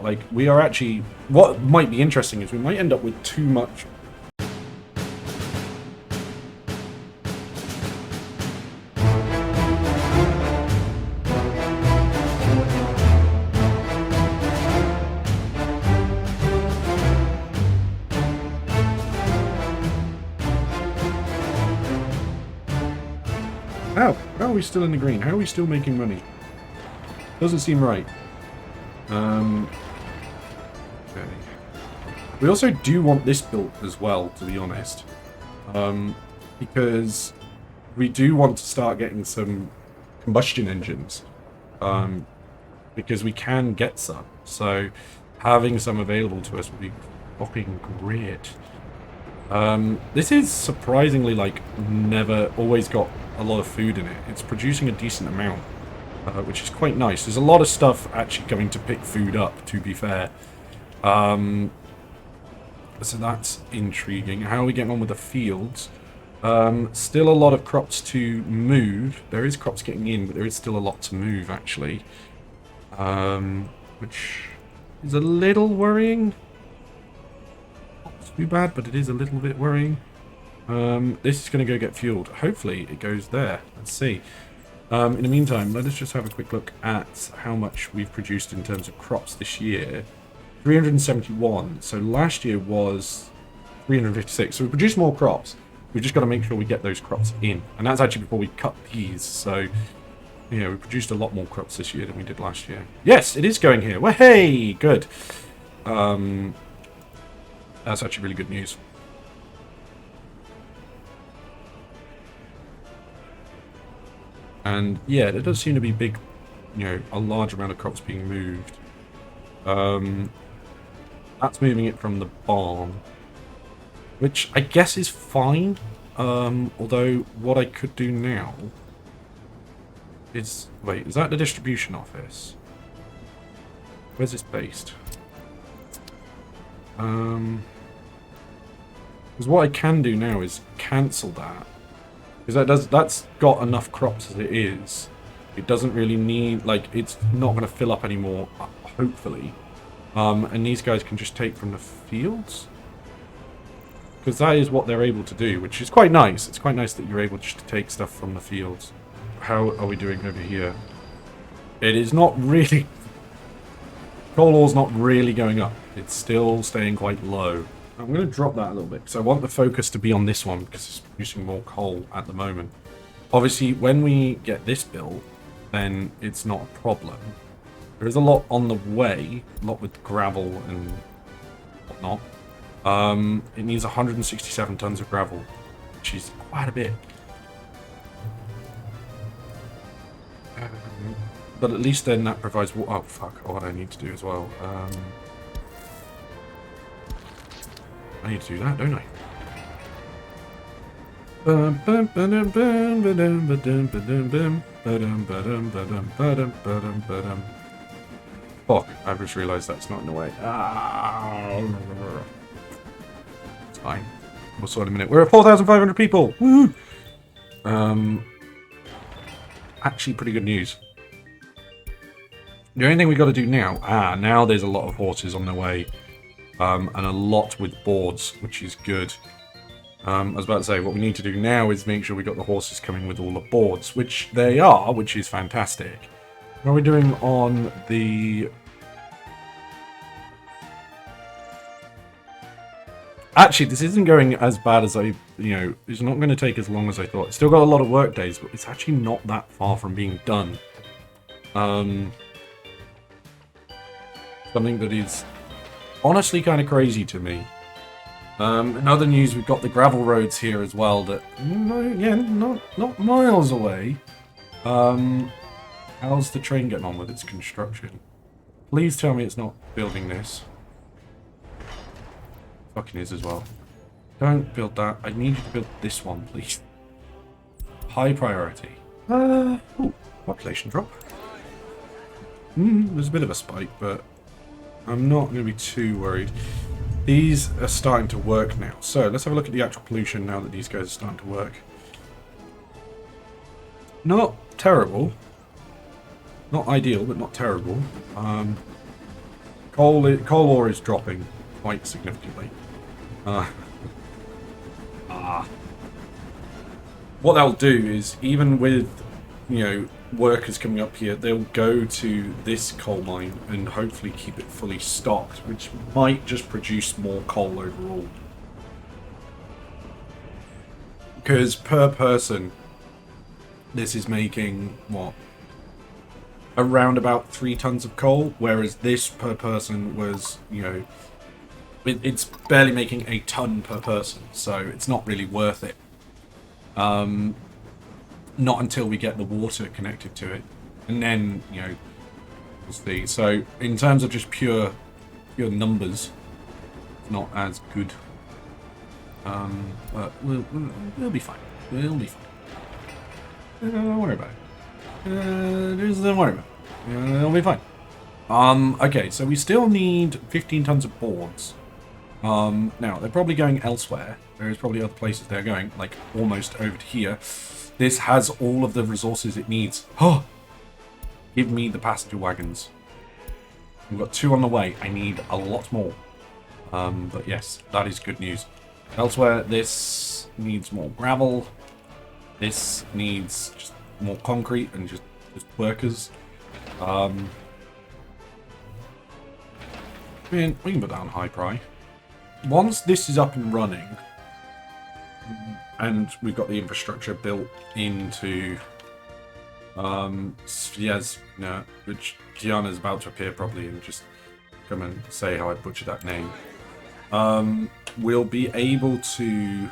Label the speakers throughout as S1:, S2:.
S1: Like, we are actually... What might be interesting is we might end up with too much... How? How are we still in the green? How are we still making money? Doesn't seem right. Okay. We also do want this built as well, to be honest. Because we do want to start getting some combustion engines. Because we can get some. So having some available to us would be fucking great. This is surprisingly, like, never always got a lot of food in it. It's producing a decent amount, which is quite nice. There's a lot of stuff actually going to pick food up, to be fair. So that's intriguing. How are we getting on with the fields? Still a lot of crops to move. There is crops getting in, but there is still a lot to move, actually. Which is a little worrying. Not too bad, but it is a little bit worrying. This is going to go get fueled. Hopefully it goes there. Let's see. In the meantime, let us just have a quick look at how much we've produced in terms of crops this year. 371. So last year was 356. So we produced more crops. We've just got to make sure we get those crops in. And that's actually before we cut these. So, yeah, we produced a lot more crops this year than we did last year. Yes, it is going here. Well, hey, good. That's actually really good news. And yeah, there does seem to be big, a large amount of crops being moved. That's moving it from the barn, which I guess is fine. Although what I could do now is... Wait, is that the distribution office? Where's this based? Because what I can do now is cancel that. Because that's got enough crops as it is. It doesn't really need... Like, it's not going to fill up anymore, hopefully. And these guys can just take from the fields. Because that is what they're able to do, which is quite nice. It's quite nice that you're able just to take stuff from the fields. How are we doing over here? It is not really... Coal ore's not really going up. It's still staying quite low. I'm going to drop that a little bit, because I want the focus to be on this one, because it's producing more coal at the moment. Obviously, when we get this built, then it's not a problem. There is a lot on the way, a lot with gravel and whatnot. It needs 167 tons of gravel, which is quite a bit. But at least then that provides... Oh, fuck. What I need to do as well. I need to do that, don't I? Fuck, I just realised that's not in the way. It's fine. We'll sort in a minute. We're at 4,500 people! Woo! Actually, pretty good news. The only thing we got to do now... now there's a lot of horses on the way. And a lot with boards, which is good. I was about to say, what we need to do now is make sure we got the horses coming with all the boards, which they are, which is fantastic. What are we doing on the... Actually, this isn't going as bad as I, it's not going to take as long as I thought. It's still got a lot of work days, but it's actually not that far from being done. Something that is honestly kind of crazy to me. In other news, we've got the gravel roads here as well that, again, not miles away. How's the train getting on with its construction? Please tell me it's not building this. Fucking is as well. Don't build that. I need you to build this one, please. High priority. Ooh, population drop. There's a bit of a spike, but I'm not going to be too worried. These are starting to work now. So let's have a look at the actual pollution now that these guys are starting to work. Not terrible. Not ideal, but not terrible. Coal coal ore is dropping quite significantly. What they'll do is, even with, you know, workers coming up here, they'll go to this coal mine and hopefully keep it fully stocked, which might just produce more coal overall. Because per person, this is making, what, around about 3 tons of coal, whereas this per person was, you know, it's barely making a ton per person, so it's not really worth it. Not until we get the water connected to it, and then, you know, we'll see. So in terms of just pure numbers, it's not as good. But we'll be fine. We'll be fine. Don't worry about it. Just don't worry about it. It'll be fine. Okay, so we still need 15 tons of boards. Now, they're probably going elsewhere. There's probably other places they're going, like almost over to here. This has all of the resources it needs. Oh! Give me the passenger wagons. We've got 2 on the way. I need a lot more. But yes, that is good news. Elsewhere, this needs more gravel. This needs just more concrete and just workers. We can put that on high pry. Once this is up and running, and we've got the infrastructure built into which Gianna's about to appear probably and just come and say how I butchered that name. We'll be able to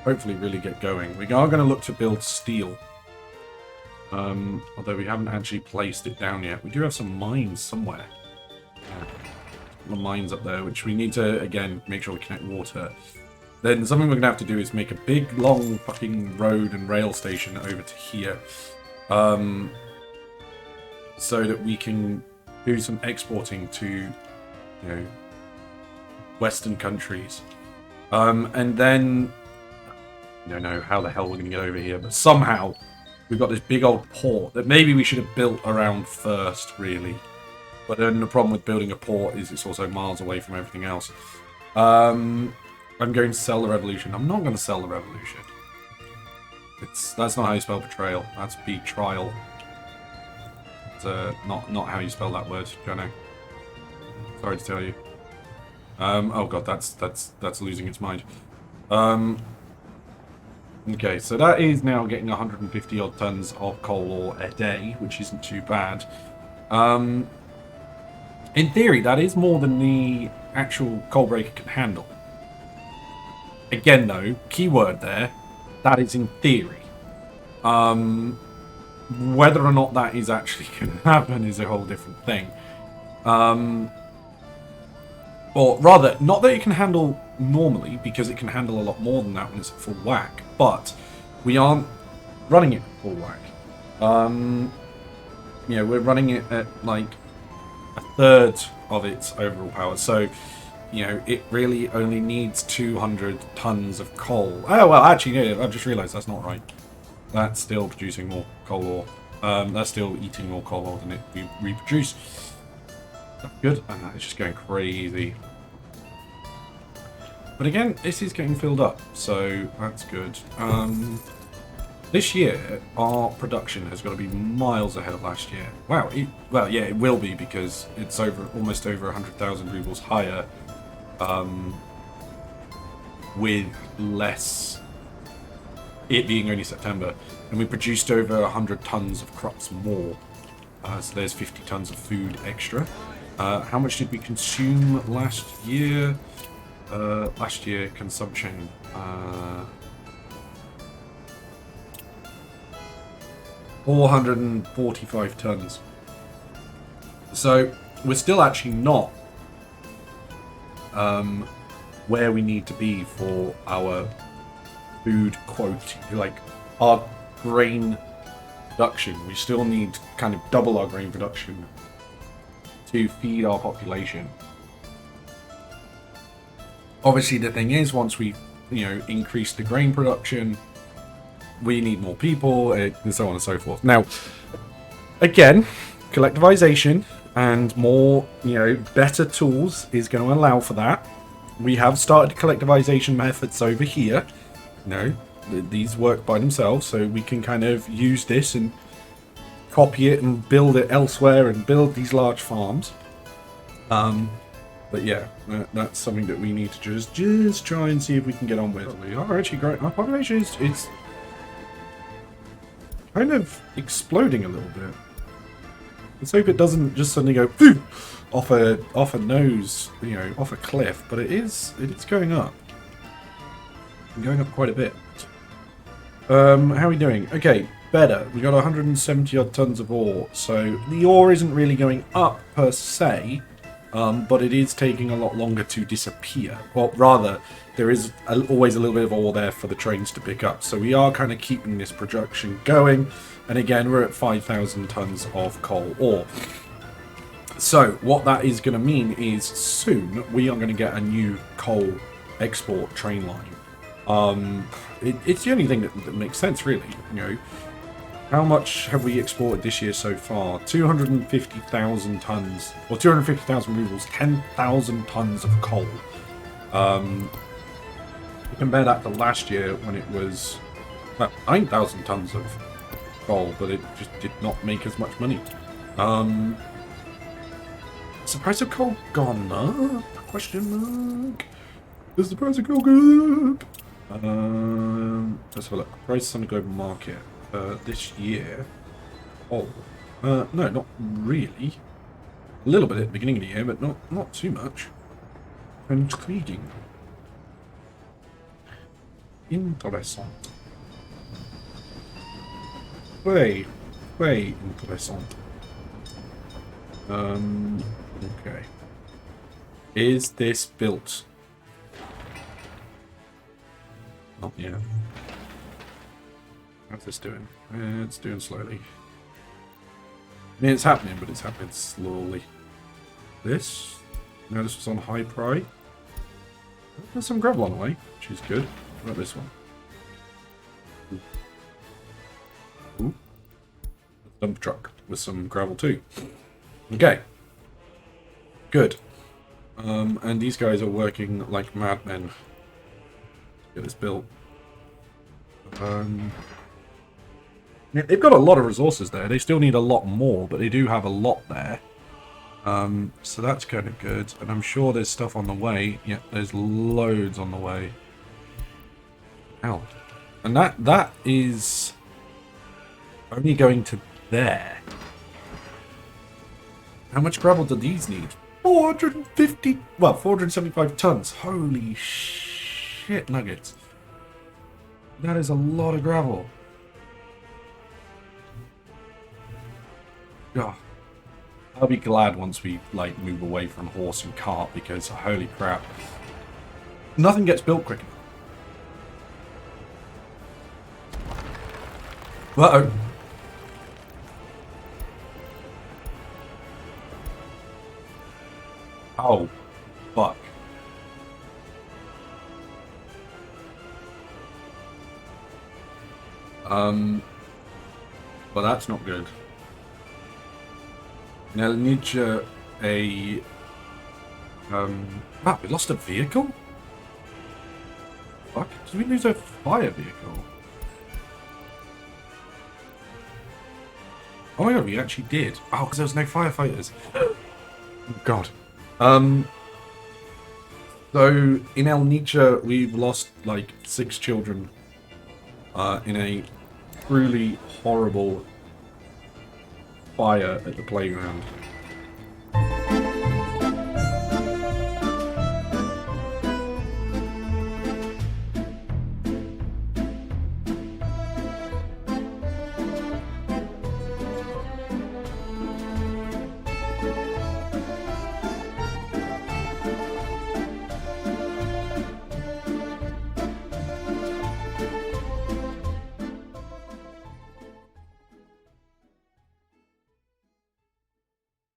S1: hopefully really get going. We are going to look to build steel. Although we haven't actually placed it down yet. We do have some mines somewhere. Yeah. The mines up there, which we need to, again, make sure we connect water. Then something we're going to have to do is make a big, long fucking road and rail station over to here. So that we can do some exporting to, you know, Western countries. And then, I don't know how the hell we're going to get over here, but somehow we've got this big old port that maybe we should have built around first, really. But then the problem with building a port is it's also miles away from everything else. I'm going to sell the revolution. I'm not going to sell the revolution. That's not how you spell betrayal. That's betrayal. It's not how you spell that word, Jono. Sorry to tell you. Oh god, that's losing its mind. Okay, so that is now getting 150 odd tons of coal ore a day, which isn't too bad. In theory, that is more than the actual coal breaker can handle. Again, though, keyword there, that is in theory. Whether or not that is actually going to happen is a whole different thing. Or rather, not that it can handle normally, because it can handle a lot more than that when it's at full whack, but we aren't running it at full whack. You know, we're running it at like a third of its overall power, so you know, it really only needs 200 tons of coal. Oh, well, actually, no, I've just realised that's not right. That's still producing more coal ore. That's still eating more coal ore than it reproduce. That's good. It's just going crazy. But again, this is getting filled up, so that's good. This year, our production has got to be miles ahead of last year. Wow. Well, yeah, it will be because it's almost over 100,000 rubles higher. With less, it being only September, and we produced over 100 tons of crops more, so there's 50 tons of food extra. How much did we consume last year? Last year consumption, 445 tons. So we're still actually not where we need to be for our food quota, like our grain production. We still need to kind of double our grain production to feed our population. Obviously, the thing is, once we, you know, increase the grain production, we need more people, and so on and so forth. Now, again, collectivization. and more, better tools is going to allow for that. We have started collectivization methods over here. These work by themselves, so we can kind of use this and copy it and build it elsewhere and build these large farms. But yeah, that's something that we need to just try and see if we can get on with. We are actually growing. Our population is kind of exploding a little bit. Let's hope it doesn't just suddenly go poof, off a nose, off a cliff. But it is going up. Going up quite a bit. How are we doing? Okay, better. We got 170 odd tons of ore, so the ore isn't really going up per se. But it is taking a lot longer to disappear. Well, rather, there is always a little bit of ore there for the trains to pick up. So we are kind of keeping this production going. And again, we're at 5,000 tons of coal ore. So what that is going to mean is soon we are going to get a new coal export train line. It's the only thing that makes sense, really. How much have we exported this year so far? 250,000 tons, or 250,000 rubles, 10,000 tons of coal. Compare that to last year when it was 9,000 tons of coal, but it just did not make as much money. Has the price of coal gone up? Question mark. Is the price of coal going up? Let's have a look. Prices on the global market. This year. No, not really. A little bit at the beginning of the year, but not too much. Intriguing. Interessant. Very interessant. Okay. Is this built? Not yet. How's this doing? It's doing slowly. I mean, it's happening, but it's happening slowly. This? No, this was on high pry. There's some gravel on the way, which is good. What about this one? Ooh. Dump truck with some gravel too. Okay. Good. And these guys are working like madmen to get this built. Yeah, they've got a lot of resources there. They still need a lot more, but they do have a lot there. So that's kind of good. And I'm sure there's stuff on the way. Yeah, there's loads on the way. Ow. And that is only going to there. How much gravel do these need? 475 tons. Holy shit nuggets. That is a lot of gravel. God. I'll be glad once we move away from horse and cart, because holy crap. Nothing gets built quick enough. Uh-oh. Oh, fuck. Well, that's not good. Now, need a... Wow, we lost a vehicle? Fuck, did we lose a fire vehicle? Oh my god, we actually did. Oh, because there was no firefighters. Oh, god. So, in El Nicha, we've lost, 6 children in a truly horrible fire at the playground.